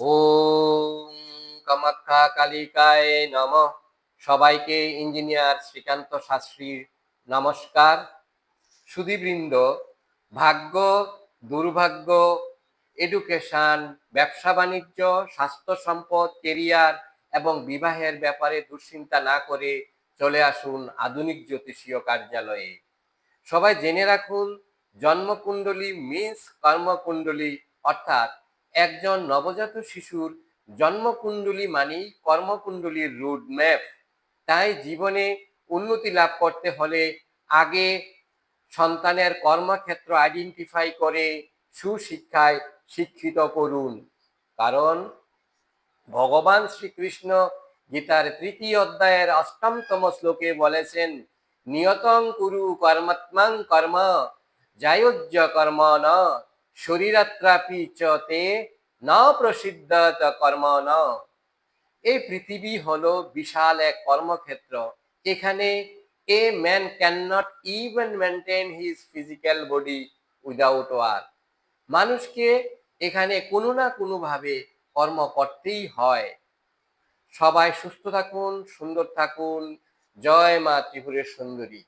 ওম কামাখ্যা কালিকায় নমঃ। সবাইকে ইঞ্জিনিয়ার শ্রীকান্ত শাস্ত্রীর নমস্কার। সুধীবৃন্দ, ভাগ্য, দুর্ভাগ্য, এডুকেশন, ব্যবসা বাণিজ্য, স্বাস্থ্য সম্পদ, কেরিয়ার এবং বিবাহের ব্যাপারে দুশ্চিন্তা না করে চলে আসুন আধুনিক জ্যোতিষীয় কার্যালয়ে। সবাই জেনে রাখুন, জন্মকুণ্ডলী মিন্স কর্মকুণ্ডলী, অর্থাৎ একজন নবজাত শিশুর জন্মকুণ্ডলী মানেই কর্মকুণ্ডলীর রোড ম্যাপ। তাই জীবনে উন্নতি লাভ করতে হলে আগে সন্তানের কর্মক্ষেত্র আইডেন্টিফাই করে সুশিক্ষায় শিক্ষিত করুন। কারণ ভগবান শ্রীকৃষ্ণ গীতার ৩য় অধ্যায়ের ৮ম শ্লোকে বলেছেন, নিয়তং কুরু কর্মাত্মাং কর্ম জায়োজ্য কর্ম ন শরীরাত্রাপি চ তে ন প্রসিদ্ধত কর্ম ন। এই পৃথিবী হলো বিশাল এক কর্মক্ষেত্র। এখানে a man can not even maintain his physical body without work. মানুষকে এখানে কোনো না কোনোভাবে কর্ম করতেই হয়। সবাই সুস্থ থাকুন, সুন্দর থাকুন। জয় মা ত্রিপুরের সুন্দরী।